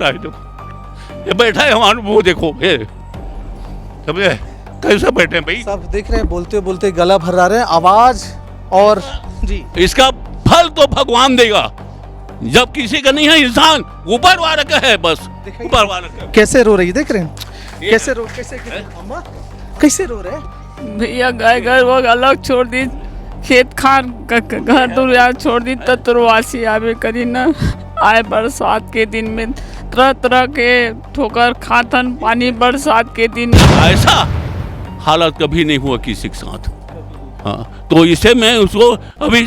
देखो ये बैठा है हमारे, वो देखो ये समझे कैसे बैठे हैं भाई। सब देख रहे हैं, बोलते बोलते गला भरा रहे हैं, आवाज और जी इसका फल तो भगवान देगा, जब किसी का नहीं है इंसान ऊपर वाला का है, बस ऊपर वाला का। कैसे रो रही देख रहे हैं, कैसे रो कैसे अम्मा कैसे रो रहे हैं? भैया गाय घर वो अलग छोड़ दी, खेत खान घर दुनिया छोड़ दी, तत्वासी आवे करी न आए बरसात के दिन में तरह तरह के ठोकर खातन पानी बरसात के दिन। ऐसा हालत कभी नहीं हुआ किसी के साथ। हाँ तो इसे मैं उसको अभी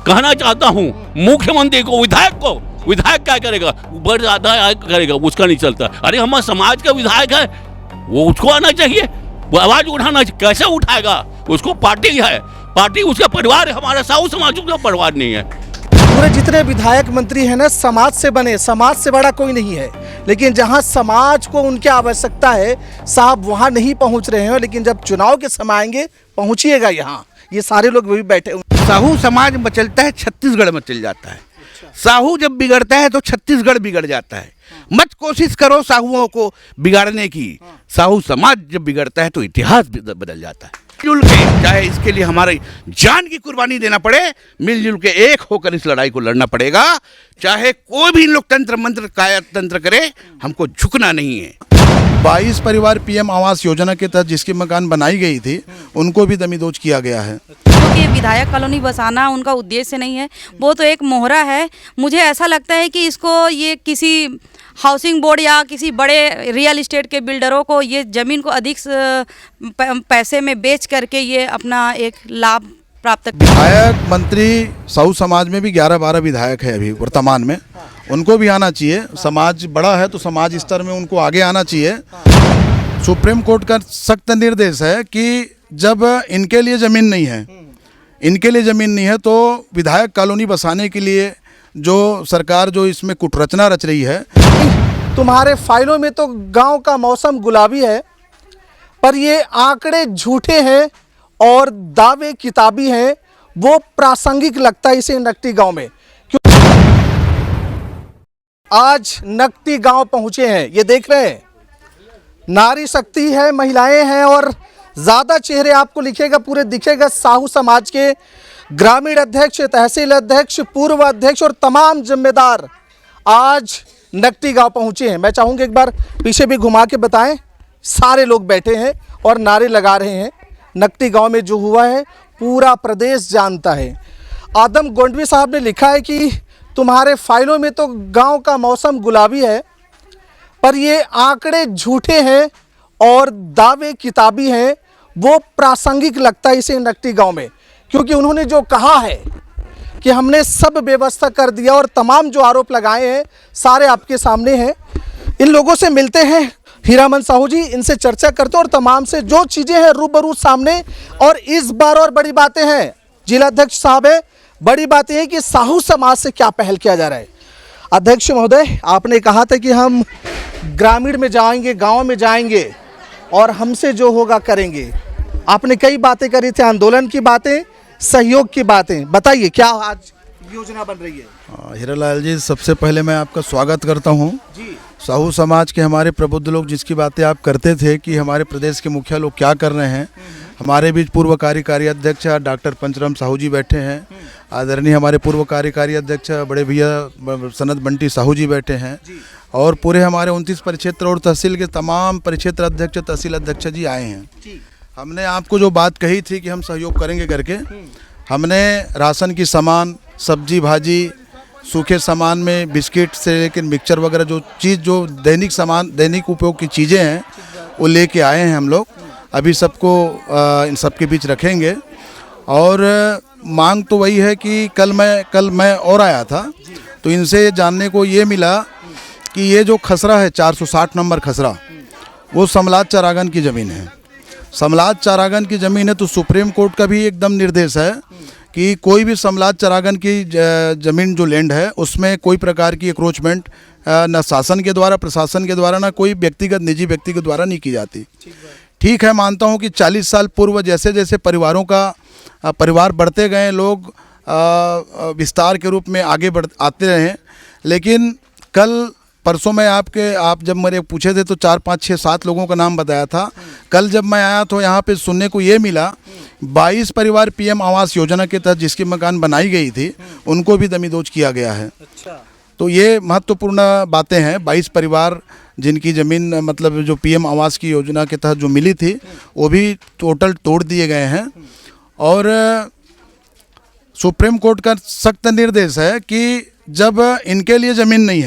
कहना चाहता हूँ मुख्यमंत्री को, विधायक क्या करेगा, ऊपर ज्यादा करेगा उसका नहीं चलता। अरे हमारे समाज का विधायक है, वो उसको आना चाहिए, वो आवाज उठाना चाहिए। कैसे उठाएगा, उसको पार्टी है, पार्टी उसका परिवार है, हमारा साहू समाज का परिवार नहीं है। पूरे जितने विधायक मंत्री हैं ना समाज से बने, समाज से बड़ा कोई नहीं है, लेकिन जहां समाज को उनकी आवश्यकता है साहब वहां नहीं पहुंच रहे हैं, लेकिन जब चुनाव के समय आएंगे पहुंचिएगा यहाँ। ये सारे लोग भी बैठे हुए। साहू समाज मचलता है, छत्तीसगढ़ मचल जाता है। साहू जब बिगड़ता है तो छत्तीसगढ़ बिगड़ जाता है। मत कोशिश करो साहुओं को बिगाड़ने की। साहू समाज जब बिगड़ता है तो इतिहास बदल जाता है। मिलजुल के, चाहे इसके लिए हमारी जान की कुर्बानी देना पड़े, मिलजुल के एक होकर इस लड़ाई को लड़ना पड़ेगा। चाहे कोई भी लोग तंत्र मंत्र कायतंत्र करे, हमको झुकना नहीं है। 22 परिवार पीएम आवास योजना के तहत जिसकी मकान बनाई गई थी उनको भी दमिदोज किया गया है। क्योंकि विधायक कॉलोनी बसाना उनका उद्देश्य नहीं है, वो तो एक मोहरा है। मुझे ऐसा लगता है कि इसको ये किसी हाउसिंग बोर्ड या किसी बड़े रियल एस्टेट के बिल्डरों को ये ज़मीन को अधिक पैसे में बेच करके ये अपना एक लाभ प्राप्त। विधायक मंत्री साहू समाज में भी 11-12 विधायक है अभी वर्तमान में, उनको भी आना चाहिए। समाज बड़ा है तो समाज स्तर में उनको आगे आना चाहिए। सुप्रीम कोर्ट का सख्त निर्देश है कि जब इनके लिए ज़मीन नहीं है, इनके लिए ज़मीन नहीं है तो विधायक कॉलोनी बसाने के लिए जो सरकार जो इसमें कुटरचना रच रही है। तुम्हारे फाइलों में तो गांव का मौसम गुलाबी है, पर ये आंकड़े झूठे हैं और दावे किताबी हैं, वो प्रासंगिक लगता है इसे नकटी गांव में। क्यों आज नकटी गांव पहुंचे हैं, ये देख रहे हैं, नारी शक्ति है, महिलाएं हैं, और ज़्यादा चेहरे आपको लिखेगा पूरे दिखेगा साहू समाज के ग्रामीण अध्यक्ष, तहसील अध्यक्ष, पूर्व अध्यक्ष और तमाम जिम्मेदार आज नकटी गांव पहुंचे हैं। मैं चाहूँगा एक बार पीछे भी घुमा के बताएं। सारे लोग बैठे हैं और नारे लगा रहे हैं। नकटी गांव में जो हुआ है पूरा प्रदेश जानता है। आदम गोंडवी साहब ने लिखा है कि तुम्हारे फाइलों में तो गांव का मौसम गुलाबी है, पर ये आंकड़े झूठे हैं और दावे किताबी हैं, वो प्रासंगिक लगता है इसे नकटी गांव में। क्योंकि उन्होंने जो कहा है कि हमने सब व्यवस्था कर दिया और तमाम जो आरोप लगाए हैं सारे आपके सामने हैं। इन लोगों से मिलते हैं, हीरामन साहू जी, इनसे चर्चा करते हैं और तमाम से जो चीज़ें हैं रूबरू सामने। और इस बार और बड़ी बातें हैं, जिला अध्यक्ष साहब है, बड़ी बातें हैं कि साहू समाज से क्या पहल किया जा रहा है। अध्यक्ष महोदय, आपने कहा था कि हम ग्रामीण में जाएंगे, गाँव में जाएंगे और हमसे जो होगा करेंगे। आपने कई बातें करी थी, आंदोलन की बातें, सहयोग की बातें, बताइए क्या आज योजना बन रही है? हीरालाल जी, सबसे पहले मैं आपका स्वागत करता हूं। साहू समाज के हमारे प्रबुद्ध लोग जिसकी बातें आप करते थे कि हमारे प्रदेश के मुखिया लोग क्या कर रहे हैं, हमारे बीच पूर्व कार्यकारी अध्यक्ष डॉक्टर पंचराम साहू जी बैठे हैं। आदरणीय हमारे पूर्व कार्यकारी अध्यक्ष बड़े भैया सनत बंटी साहू जी बैठे हैं, और पूरे हमारे 29 परिक्षेत्र और तहसील के तमाम परिक्षेत्र अध्यक्ष, तहसील अध्यक्ष जी आए हैं। हमने आपको जो बात कही थी कि हम सहयोग करेंगे करके, हमने राशन की सामान, सब्जी भाजी, सूखे सामान में बिस्किट से लेकर मिक्सचर वगैरह जो चीज़ जो दैनिक सामान, दैनिक उपयोग की चीज़ें हैं वो लेके आए हैं हम लोग। अभी सबको इन सब के बीच रखेंगे। और मांग तो वही है कि कल मैं और आया था तो इनसे जानने को ये मिला कि ये जो खसरा है 460 नंबर खसरा, वो समलात चारागन की ज़मीन है। समलात चारागन की ज़मीन है तो सुप्रीम कोर्ट का भी एकदम निर्देश है कि कोई भी समलात चारागन की ज़मीन जो लैंड है उसमें कोई प्रकार की एक्रोचमेंट न शासन के द्वारा, प्रशासन के द्वारा, ना कोई व्यक्तिगत निजी व्यक्ति के द्वारा नहीं की जाती। ठीक है, मानता हूँ कि 40 साल पूर्व जैसे जैसे परिवार बढ़ते गए, लोग विस्तार के रूप में आगे आते रहे, लेकिन कल परसों मैं आप जब मेरे पूछे थे तो 4, 5, 6, 7 लोगों का नाम बताया था। कल जब मैं आया तो यहाँ पे सुनने को ये मिला 22 परिवार पीएम आवास योजना के तहत जिसकी मकान बनाई गई थी उनको भी दमिदोज किया गया है। तो ये महत्वपूर्ण बातें हैं। 22 परिवार जिनकी ज़मीन मतलब जो पीएम आवास की योजना के तहत जो मिली थी वो भी टोटल तोड़ दिए गए हैं। और सुप्रीम कोर्ट का सख्त निर्देश है कि जब इनके लिए ज़मीन नहीं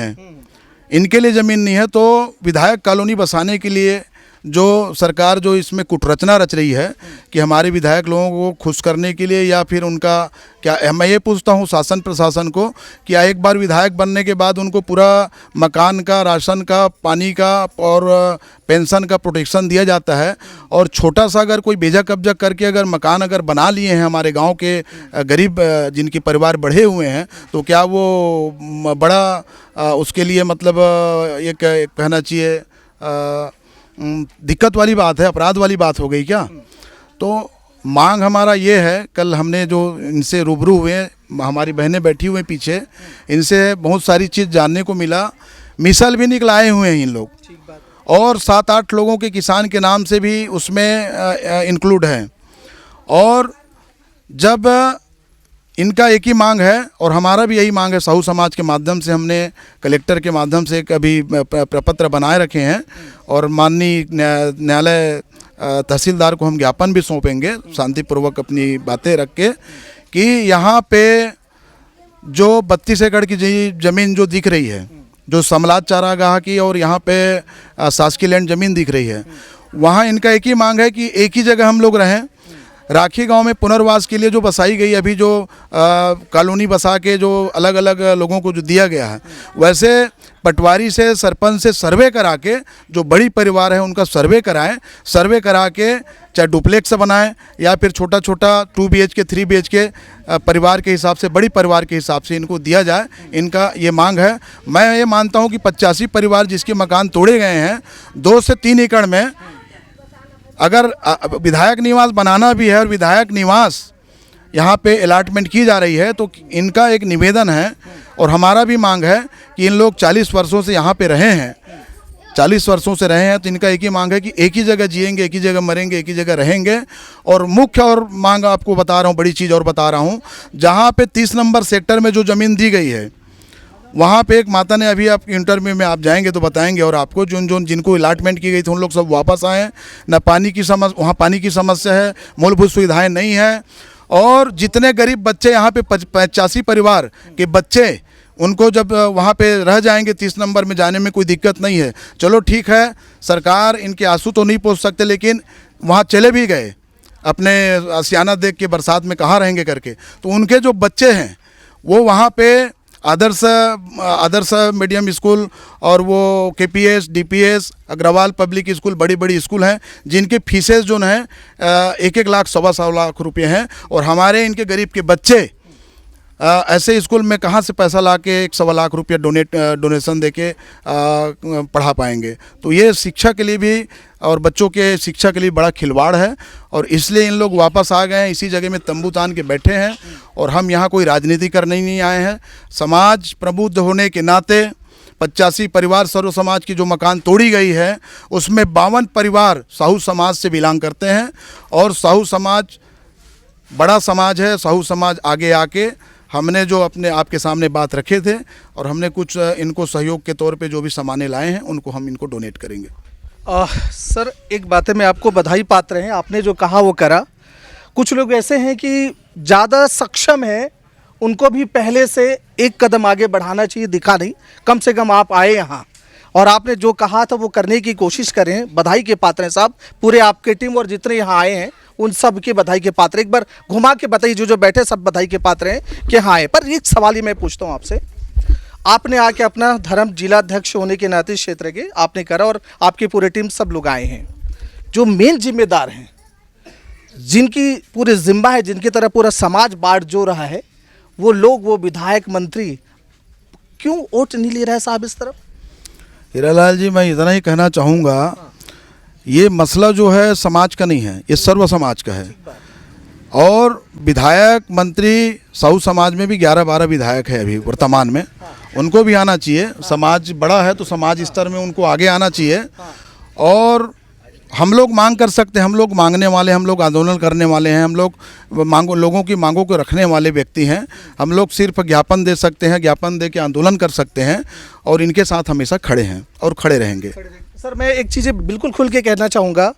है तो विधायक कॉलोनी बसाने के लिए जो सरकार जो इसमें कुटरचना रच रही है कि हमारे विधायक लोगों को खुश करने के लिए या फिर उनका क्या, मैं ये पूछता हूँ शासन प्रशासन को कि एक बार विधायक बनने के बाद उनको पूरा मकान का, राशन का, पानी का और पेंशन का प्रोटेक्शन दिया जाता है, और छोटा सा अगर कोई बेजा कब्जा करके अगर मकान अगर बना लिए हैं हमारे गांव के गरीब जिनके परिवार बढ़े हुए हैं तो क्या वो बड़ा उसके लिए मतलब ये कहना चाहिए दिक्कत वाली बात है, अपराध वाली बात हो गई क्या? तो मांग हमारा ये है, कल हमने जो इनसे रूबरू हुए, हमारी बहनें बैठी हुई पीछे, इनसे बहुत सारी चीज़ जानने को मिला। मिसल भी निकलाए हुए हैं इन लोग, और 7-8 लोगों के किसान के नाम से भी उसमें इंक्लूड हैं। और जब इनका एक ही मांग है और हमारा भी यही मांग है, साहू समाज के माध्यम से हमने कलेक्टर के माध्यम से कभी प्रपत्र बनाए रखे हैं और माननीय न्यायालय तहसीलदार को हम ज्ञापन भी सौंपेंगे शांतिपूर्वक अपनी बातें रख के कि यहाँ पे जो 32 एकड़ की ज़मीन जो दिख रही है, जो समलात चारागाह की और यहाँ पे शासकीय लैंड ज़मीन दिख रही है, वहाँ इनका एक ही मांग है कि एक ही जगह हम लोग रहें। राखी गांव में पुनर्वास के लिए जो बसाई गई अभी जो कॉलोनी बसा के जो अलग अलग लोगों को जो दिया गया है, वैसे पटवारी से सरपंच से सर्वे करा के जो बड़ी परिवार है उनका सर्वे कराएं, सर्वे करा के चाहे डुप्लेक्स बनाएं या फिर छोटा छोटा 2 BHK 3 BHK परिवार के हिसाब से, बड़ी परिवार के हिसाब से इनको दिया जाए। इनका ये मांग है। मैं ये मानता हूँ कि 85 परिवार जिसके मकान तोड़े गए हैं 2 से 3 एकड़ में अगर विधायक निवास बनाना भी है और विधायक निवास यहाँ पे अलॉटमेंट की जा रही है तो इनका एक निवेदन है और हमारा भी मांग है कि इन लोग 40 वर्षों से यहाँ पे रहे हैं, 40 वर्षों से रहे हैं, तो इनका एक ही मांग है कि एक ही जगह जिएंगे, एक ही जगह मरेंगे, एक ही जगह रहेंगे। और मुख्य और मांग आपको बता रहा हूँ, बड़ी चीज़ और बता रहा हूँ, जहाँ पे 30 नंबर सेक्टर में जो ज़मीन दी गई है वहाँ पे एक माता ने, अभी आप इंटरव्यू में आप जाएंगे तो बताएंगे, और आपको जिनको अलॉटमेंट की गई थी उन लोग सब वापस आए हैं। न पानी की समस्या, वहाँ पानी की समस्या है, मूलभूत सुविधाएं नहीं है, और जितने गरीब बच्चे यहाँ पे 85 परिवार के बच्चे उनको जब वहाँ पे रह जाएंगे 30 नंबर में जाने में कोई दिक्कत नहीं है। चलो ठीक है, सरकार इनके आंसू तो नहीं पोंछ सकते, लेकिन वहाँ चले भी गए अपने आशियाना देख के बरसात में कहाँ रहेंगे करके, तो उनके जो बच्चे हैं वो वहाँ पे आदर्श मीडियम स्कूल और वो KPS, DPS, Agarwal public school, बड़ी बड़ी स्कूल हैं जिनके फीसेस जो हैं 1-1 लाख, 1.25 लाख रुपये हैं, और हमारे इनके गरीब के बच्चे ऐसे स्कूल में कहाँ से पैसा ला के 1.25 लाख रुपये डोनेशन दे के पढ़ा पाएंगे। तो ये शिक्षा के लिए भी और बच्चों के शिक्षा के लिए बड़ा खिलवाड़ है, और इसलिए इन लोग वापस आ गए हैं, इसी जगह में तंबू तान के बैठे हैं। और हम यहाँ कोई राजनीति करने नहीं आए हैं। समाज प्रबुद्ध होने के नाते 85 परिवार सर्व समाज की जो मकान तोड़ी गई है उसमें 52 परिवार साहू समाज से बिलोंग करते हैं, और साहू समाज बड़ा समाज है। साहू समाज आगे आके हमने जो अपने आपके सामने बात रखे थे और हमने कुछ इनको सहयोग के तौर पे जो भी सामानें लाए हैं उनको हम इनको डोनेट करेंगे। सर एक बात है, मैं आपको बधाई पात्र हैं, आपने जो कहा वो करा। कुछ लोग ऐसे हैं कि ज़्यादा सक्षम हैं, उनको भी पहले से एक कदम आगे बढ़ाना चाहिए, दिखा नहीं। कम से कम आप आए यहाँ और आपने जो कहा था वो करने की कोशिश करें। बधाई के पात्र हैं साहब, पूरे आपके टीम और जितने यहाँ आए हैं उन सब के बधाई के पात्र। एक बार घुमा के बताइए, जो बैठे सब बधाई के पात्र हैं कि हाँ आए। पर एक सवाल ही मैं पूछता हूँ आपसे, आपने आके अपना धर्म जिलाध्यक्ष होने के नाते क्षेत्र के आपने करा और आपकी पूरी टीम सब लोग आए हैं। जो मेन जिम्मेदार हैं, जिनकी पूरी जिम्मा है, जिनकी तरह पूरा समाज बांट जो रहा है, वो लोग, वो विधायक मंत्री क्यों वोट नहीं ले रहा है साहब इस तरफ? हीरालाल जी, मैं इतना ही कहना चाहूँगा, ये मसला जो है समाज का नहीं है, ये सर्व समाज का है। और विधायक मंत्री साहू समाज में भी 11-12 विधायक है अभी वर्तमान में, उनको भी आना चाहिए। समाज बड़ा है तो समाज स्तर में उनको आगे आना चाहिए। और हम लोग मांग कर सकते हैं, हम लोग मांगने वाले, हम लोग आंदोलन करने वाले हैं, हम लोग लोगों की मांगों को रखने वाले व्यक्ति हैं। हम लोग सिर्फ ज्ञापन दे सकते हैं, ज्ञापन दे के आंदोलन कर सकते हैं और इनके साथ हमेशा खड़े हैं और खड़े रहेंगे। सर मैं एक चीज़ बिल्कुल खुल के कहना चाहूँगा,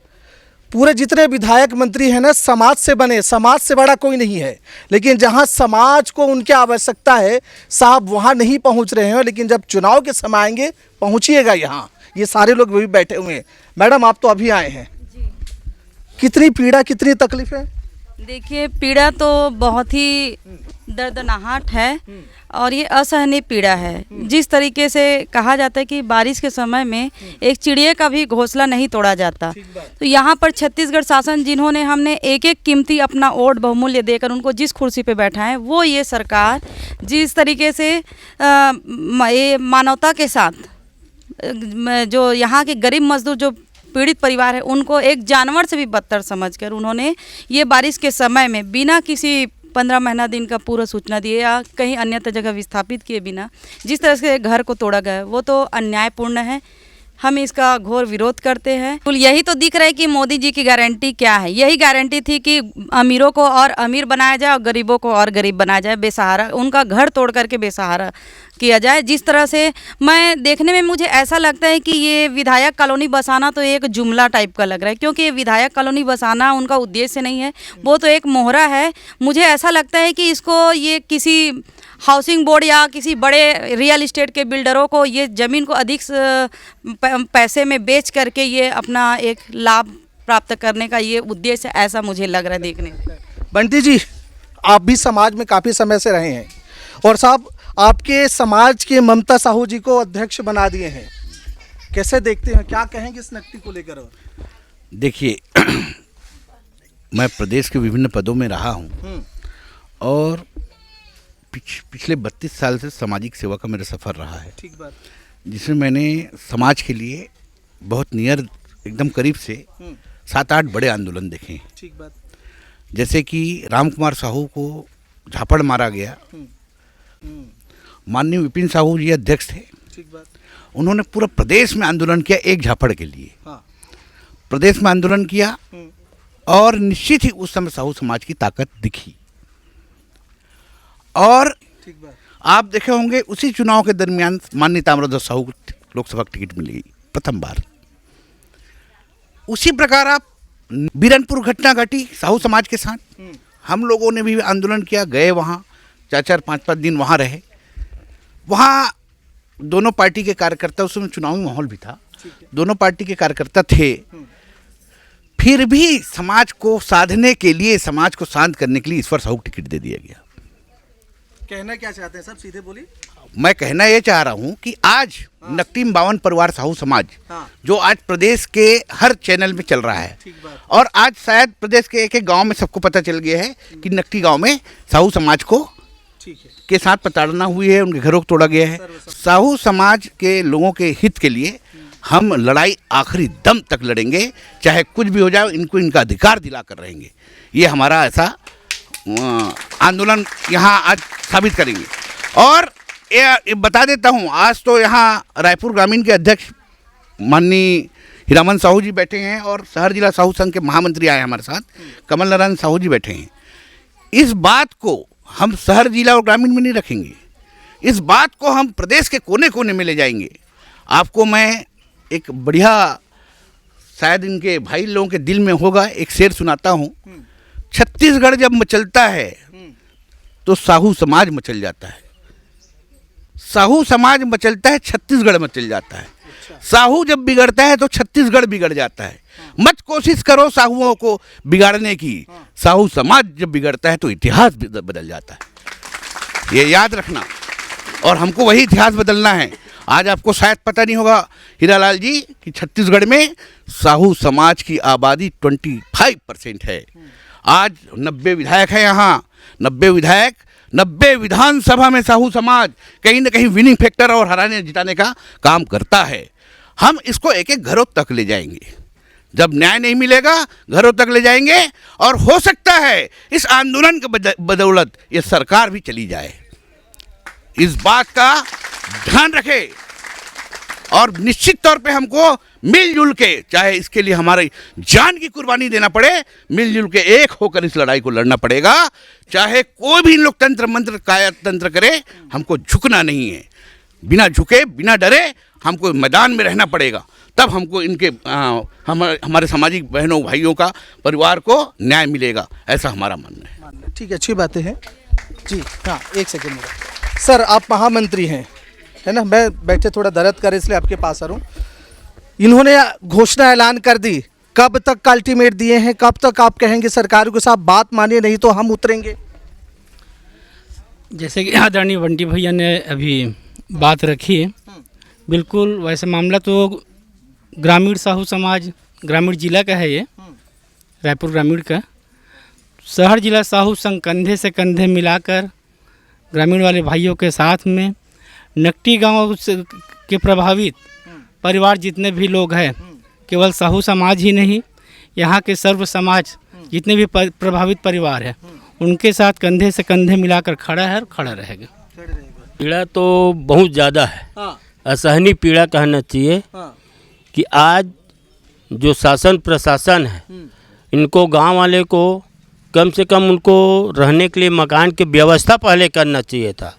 पूरे जितने विधायक मंत्री हैं ना समाज से बने, समाज से बड़ा कोई नहीं है। लेकिन जहां समाज को उनकी आवश्यकता है साहब वहां नहीं पहुंच रहे हैं, लेकिन जब चुनाव के समय आएंगे पहुंचिएगा। यहाँ ये सारे लोग भी बैठे हुए हैं। मैडम आप तो अभी आए हैं, कितनी पीड़ा कितनी तकलीफ है? देखिए पीड़ा तो बहुत ही दर्दनाहट है और ये असहनीय पीड़ा है। जिस तरीके से कहा जाता है कि बारिश के समय में एक चिड़िया का भी घोंसला नहीं तोड़ा जाता, तो यहाँ पर छत्तीसगढ़ शासन जिन्होंने हमने एक एक कीमती अपना वोट बहुमूल्य देकर उनको जिस कुर्सी पे बैठाएं, वो ये सरकार जिस तरीके से ये मानवता के साथ जो यहाँ के गरीब मजदूर जो पीड़ित परिवार है उनको एक जानवर से भी बदतर समझकर उन्होंने ये बारिश के समय में बिना किसी 15 महीना दिन का पूर्व सूचना दिए या कहीं अन्यत्र जगह विस्थापित किए बिना जिस तरह से घर को तोड़ा गया वो तो अन्यायपूर्ण है। हम इसका घोर विरोध करते हैं। तो यही तो दिख रहा है कि मोदी जी की गारंटी क्या है। यही गारंटी थी कि अमीरों को और अमीर बनाया जाए और गरीबों को और गरीब बनाया जाए, बेसहारा उनका घर तोड़ करके बेसहारा किया जाए। जिस तरह से मैं देखने में मुझे ऐसा लगता है कि ये विधायक कॉलोनी बसाना तो एक जुमला टाइप का लग रहा है, क्योंकि ये विधायक कॉलोनी बसाना उनका उद्देश्य नहीं है, वो तो एक मोहरा है। मुझे ऐसा लगता है कि इसको ये किसी हाउसिंग बोर्ड या किसी बड़े रियल इस्टेट के बिल्डरों को ये ज़मीन को अधिक पैसे में बेच करके ये अपना एक लाभ प्राप्त करने का ये उद्देश्य, ऐसा मुझे लग रहा है देखने में। बंटी जी आप भी समाज में काफ़ी समय से रहे हैं और साहब आपके समाज के ममता साहू जी को अध्यक्ष बना दिए हैं, कैसे देखते हैं, क्या कहेंगे इस नकटी को लेकर? देखिए मैं प्रदेश के विभिन्न पदों में रहा हूँ और पिछले 32 साल से सामाजिक सेवा का मेरा सफ़र रहा है। ठीक बात। जिसमें मैंने समाज के लिए बहुत नियर एकदम करीब से 7-8 बड़े आंदोलन देखे हैं। ठीक बात। जैसे कि राम कुमार साहू को झापड़ मारा गया, माननीय विपिन साहू जी अध्यक्ष थे। ठीक बात। उन्होंने पूरा प्रदेश में आंदोलन किया एक झापड़ के लिए। हाँ। प्रदेश में आंदोलन किया और निश्चित ही उस समय साहू समाज की ताकत दिखी। और ठीक बात। आप देखे होंगे उसी चुनाव के दरमियान माननीय ताम्रध्वज साहू को लोकसभा की टिकट मिली प्रथम बार। उसी प्रकार आप बीरनपुर घटना घटी साहू समाज के साथ, हम लोगों ने भी आंदोलन किया, गए वहाँ 4-4, 5-5 दिन वहाँ रहे। वहाँ दोनों पार्टी के कार्यकर्ता, उस समय चुनावी माहौल भी था, दोनों पार्टी के कार्यकर्ता थे। फिर भी समाज को साधने के लिए, समाज को शांत करने के लिए ईश्वर साहू को टिकट दे दिया गया। कहना क्या चाहते हैं सब सीधे बोलिए? मैं कहना ये चाह रहा हूँ कि आज नकटीम 52 परिवार साहू समाज जो आज प्रदेश के हर चैनल में चल रहा है, और आज शायद प्रदेश के एक एक गांव में सबको पता चल गया है कि नकटी गांव में साहू समाज को के साथ प्रताड़ना हुई है, उनके घरों को तोड़ा गया है। साहू समाज के लोगों के हित के लिए हम लड़ाई आखिरी दम तक लड़ेंगे, चाहे कुछ भी हो जाए, इनको इनका अधिकार दिला कर रहेंगे। ये हमारा ऐसा आंदोलन यहाँ आज साबित करेंगे। और ये बता देता हूँ, आज तो यहाँ रायपुर ग्रामीण के अध्यक्ष माननीय हीरामन साहू जी बैठे हैं और शहर जिला साहू संघ के महामंत्री आए हमारे साथ, कमल नारायण साहू जी बैठे हैं। इस बात को हम शहर जिला और ग्रामीण में नहीं रखेंगे, इस बात को हम प्रदेश के कोने कोने में ले जाएंगे। आपको मैं एक बढ़िया, शायद इनके भाई लोगों के दिल में होगा, एक शेर सुनाता हूँ। छत्तीसगढ़ जब मचलता है तो साहू समाज मचल जाता है, साहू समाज मचलता है छत्तीसगढ़ मचल जाता है। साहू जब बिगड़ता है तो छत्तीसगढ़ बिगड़ जाता है। मत कोशिश करो साहुओं को बिगाड़ने की, साहू समाज जब बिगड़ता है तो इतिहास बदल जाता है। ये याद रखना, और हमको वही इतिहास बदलना है। आज आपको शायद पता नहीं होगा हीरालाल जी कि छत्तीसगढ़ में साहू समाज की आबादी 25% है। आज 90 विधायक हैं यहाँ, 90 विधायक, 90 विधानसभा में साहू समाज कहीं ना कहीं विनिंग फैक्टर और हराने जिताने का काम करता है। हम इसको एक एक घरों तक ले जाएंगे, जब न्याय नहीं मिलेगा घरों तक ले जाएंगे, और हो सकता है इस आंदोलन के बदौलत ये सरकार भी चली जाए। इस बात का ध्यान रखे और निश्चित तौर पे हमको मिलजुल के, चाहे इसके लिए हमारी जान की कुर्बानी देना पड़े, मिलजुल के एक होकर इस लड़ाई को लड़ना पड़ेगा। चाहे कोई भी इन लोग तंत्र मंत्र काया तंत्र करे, हमको झुकना नहीं है। बिना झुके बिना डरे हमको मैदान में रहना पड़ेगा, तब हमको इनके हमारे सामाजिक बहनों भाइयों का परिवार को न्याय मिलेगा, ऐसा हमारा मानना है। ठीक है, अच्छी बातें हैं जी। हाँ, एक सेकेंड मेरा सर, आप महामंत्री हैं, है ना? मैं बैठे थोड़ा दर्द करे इसलिए आपके पास आ रहा हूँ। इन्होंने घोषणा ऐलान कर दी, कब तक का अल्टीमेट दिए हैं? कब तक आप कहेंगे सरकार को साहब बात मानिए नहीं तो हम उतरेंगे? जैसे कि आदरणीय बंटी भैया ने अभी बात रखी है, बिल्कुल वैसे मामला तो ग्रामीण साहू समाज ग्रामीण जिला का है, ये रायपुर ग्रामीण का। शहर जिला साहू संघ कंधे से कंधे मिलाकर ग्रामीण वाले भाइयों के साथ में नकटी गांव के प्रभावित परिवार जितने भी लोग हैं, केवल साहू समाज ही नहीं, यहाँ के सर्व समाज जितने भी प्रभावित परिवार हैं, उनके साथ कंधे से कंधे मिलाकर खड़ा है और खड़ा रहेगा। पीड़ा तो बहुत ज़्यादा है, हाँ, असहनीय पीड़ा कहना चाहिए हाँ, कि आज जो शासन प्रशासन है, इनको गांव वाले को कम से कम उनको रहने के लिए मकान की व्यवस्था पहले करना चाहिए था।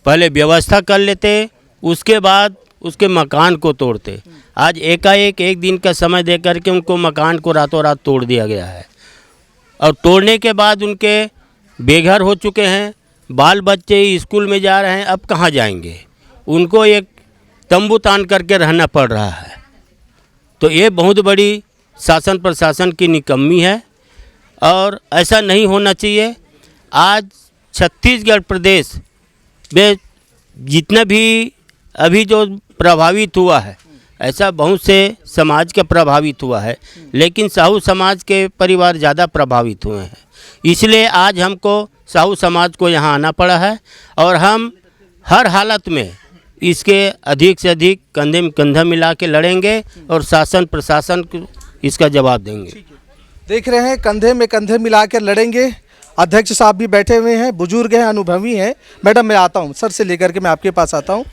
पहले व्यवस्था कर लेते, उसके बाद उसके मकान को तोड़ते। आज एकाएक एक दिन का समय दे करके उनको मकान को रातों रात तोड़ दिया गया है, और तोड़ने के बाद उनके बेघर हो चुके हैं, बाल बच्चे स्कूल में जा रहे हैं, अब कहाँ जाएंगे? उनको एक तंबू तान करके रहना पड़ रहा है। तो ये बहुत बड़ी शासन प्रशासन की निकम्मी है और ऐसा नहीं होना चाहिए। आज छत्तीसगढ़ प्रदेश में जितना भी अभी जो प्रभावित हुआ है, ऐसा बहुत से समाज का प्रभावित हुआ है, लेकिन साहू समाज के परिवार ज़्यादा प्रभावित हुए हैं। इसलिए आज हमको साहू समाज को यहाँ आना पड़ा है और हम हर हालत में इसके अधिक से अधिक कंधे में कंधा मिला के लड़ेंगे और शासन प्रशासन को इसका जवाब देंगे। देख रहे हैं, कंधे में कंधे मिलाकर लड़ेंगे। अध्यक्ष साहब भी बैठे हुए हैं, बुजुर्ग हैं, अनुभवी हैं। मैडम, मैं आता हूँ, सर से लेकर के मैं आपके पास आता हूँ।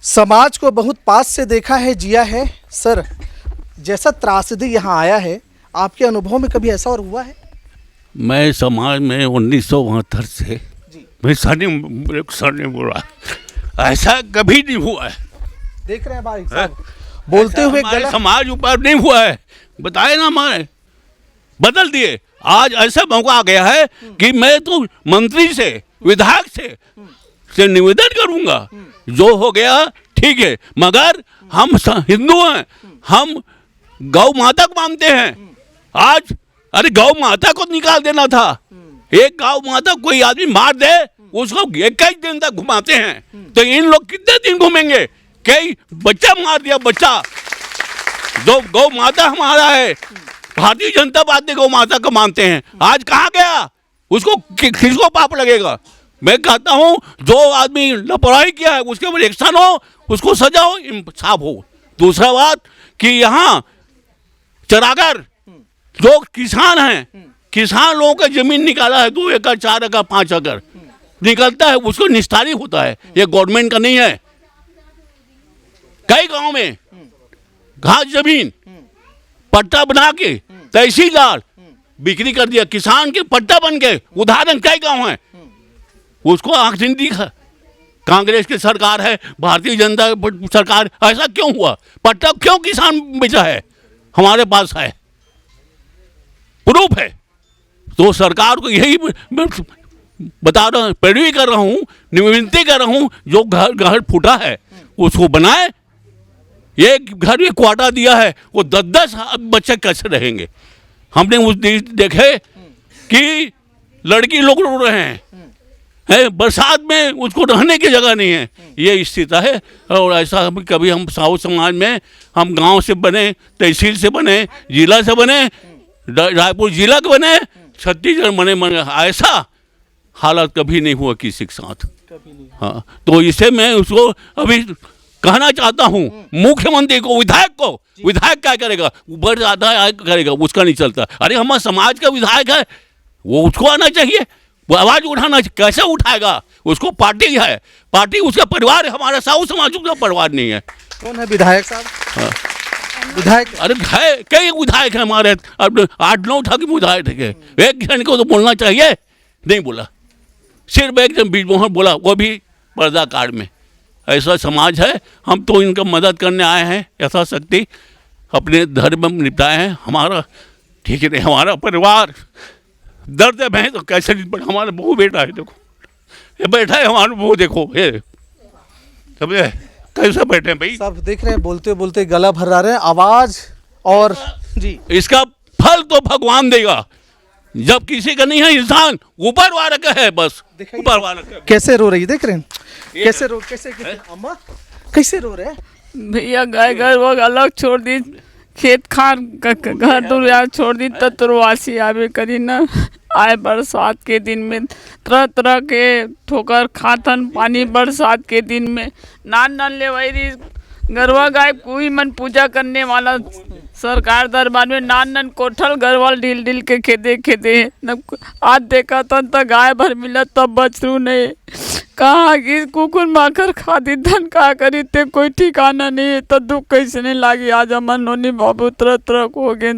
समाज को बहुत पास से देखा है, जिया है। सर, जैसा त्रासदी यहाँ आया है, आपके अनुभव में कभी ऐसा और हुआ है? मैं समाज में 1972 से मैं सामने बोला, ऐसा कभी नहीं हुआ है। देख रहे हैं भाई साहब, बोलते हुए हमारे गलत समाज ऊपर नहीं हुआ है, बताए ना, हमारे बदल दिए। आज ऐसा मौका आ गया है कि मैं तो मंत्री से, विधायक से निवेदन करूंगा, जो हो गया ठीक है, मगर हम हिंदू हैं, हम गौ माता को मानते हैं। आज अरे गौ माता को निकाल देना था। एक गौ माता कोई आदमी मार दे, उसको 21 दिन तक घुमाते हैं, तो इन लोग कितने दिन घूमेंगे? कई बच्चा मार दिया, बच्चा। जो गौ माता हमारा है, भारतीय जनता पार्टी गौ माता को मानते हैं, आज कहाँ गया? उसको किसको पाप लगेगा? मैं कहता हूँ जो आदमी लापरवाही किया है उसके ऊपर एक्शन हो, उसको सजा हो, इंसाफ हो। दूसरा बात कि यहाँ चरागर जो किसान हैं, किसान लोगों का जमीन निकाला है, 2 एकड़ 4 एकड़ 5 एकड़ निकलता है, उसको निस्तारी होता है। ये गवर्नमेंट का नहीं है। कई गांव में घास जमीन पट्टा बना के तहसीलदार बिक्री कर दिया, किसान के पट्टा बन गए। उदाहरण कई गांव हैं, उसको आंख नहीं दिखा। कांग्रेस की सरकार है, भारतीय जनता सरकार, ऐसा क्यों हुआ? पट्टा क्यों किसान बेचा है? हमारे पास है, प्रूफ है। तो सरकार को यही बता रहा हूँ, पैरवी कर रहा हूँ, विनती कर रहा हूँ, जो घर फूटा है उसको बनाए। ये घर में क्वार्टर दिया है, वो 10-10 बच्चे कैसे रहेंगे? हमने उस देखे कि लड़की लोग रो रहे हैं, बरसात में उसको रहने की जगह नहीं है। ये स्थिति है। और ऐसा कभी हम साहू समाज में, हम गांव से बने, तहसील से बने, जिला से बने, रायपुर जिला के बने, छत्तीसगढ़ बने, ऐसा हालत कभी नहीं हुआ किसी के साथ। हाँ, तो इसे मैं उसको अभी कहना चाहता हूँ, मुख्यमंत्री को, विधायक क्या करेगा? ऊपर आधा करेगा, उसका नहीं चलता। अरे हमारे समाज का विधायक है, वो उसको आना चाहिए, वो आवाज उठाना, कैसे उठाएगा? उसको पार्टी है, पार्टी उसका परिवार है, हमारा साहू समाज का परिवार नहीं है। कौन है विधायक साहब? हाँ। विधायक अरे है, कई विधायक है हमारे, अब 8-9 था कि विधायक थे, एक जन को तो बोलना चाहिए, नहीं बोला, सिर्फ एक जन बीजमोहन बोला, वो भी पर्दा कांड में। ऐसा समाज है, हम तो इनका मदद करने आए हैं यथाशक्ति, अपने धर्म में निपटाए हैं। हमारा ठीक है, हमारा परिवार दर्द में तो कैसे नहीं पड़ा, हमारा बहू बेटा है, देखो ये बैठा है हमारा बहू, देखो ये समझे कैसे बैठे हैं भाई। सब देख रहे हैं, बोलते बोलते गला भरा रहे हैं, आवाज और जी इसका फल तो भगवान देगा, जब किसी का नहीं है, इंसान ऊपर वाला का है, बस ऊपर वाला का। कैसे रो रही है, देख रहे हैं कैसे अम्मा कैसे रो रहे हैं। भैया गाय घर वो अलग छोड़ दी, खेत खान घर दुनिया छोड़ दी, तत्वासी आवे करी न। आए बरसात के दिन में तरह तरह के ठोकर खातन पानी, बरसात के दिन में नान ले वही गरवा गाय कोई मन पूजा करने वाला सरकार दरबार में नान कोठल गरवाल ढील ढील के खेदे आज देखा तो गाय भर मिला तब बचरू नहीं, कहाँ की कुकुर माकर खादी धन का करी ते कोई ठिकाना नहीं, तो दुख कैसे नहीं लागी। आज अमन नोनी बाबू तरह तरह को हो गए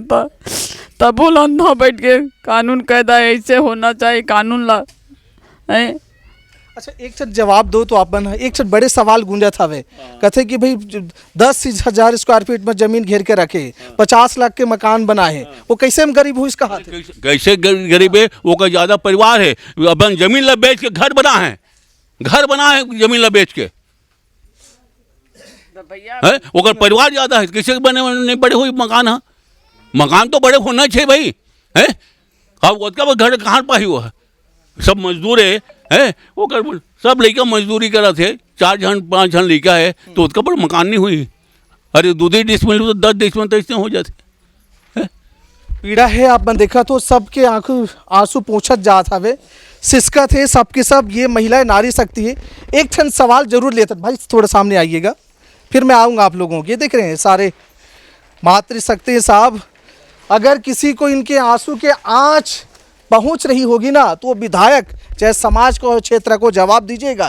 तब बुलंद हो बैठ के कानून कायदा ऐसे होना चाहिए, कानून ला है। अच्छा एक छत जवाब दो तो आप बना, एक छत बड़े सवाल गूंजा था वे, कहते कि भाई 10,000 स्क्वायर फीट में जमीन घेर के रखे, 50 लाख के मकान बनाए, वो कैसे हम गरीब हुई इसका हाथ है? कैसे गरीब है, वो का ज्यादा परिवार है, अपन जमीन ला बेच के घर बना है, घर बना है जमीन ला बेच के है, वो का परिवार ज्यादा है, किसी के बने नहीं बड़े हुए मकान है, मकान तो बड़े होना चाहिए भाई है। अब उसका घर कहाँ पाई हुआ है, सब मजदूर है वो कर सब लड़का मजदूरी करा थे, 4 जन 5 जन लड़का है, तो उसका पर मकान नहीं हुई। अरे 2 डिसमिल तो 10 डिसमिल तो इसमें हो जाते। पीड़ा है, आपने देखा तो सबके आंखों आंसू पोंछत जात हवे, सिसकत है सबके सब। ये महिलाएं नारी शक्ति है। एक ठन सवाल जरूर लेते भाई, थोड़ा सामने आइएगा, फिर मैं आऊँगा आप लोगों के। देख रहे हैं सारे मातृशक्ति साहब, अगर किसी को इनके आंसू के आँच पहुंच रही होगी ना, तो वो विधायक चाहे समाज को क्षेत्र को जवाब दीजिएगा।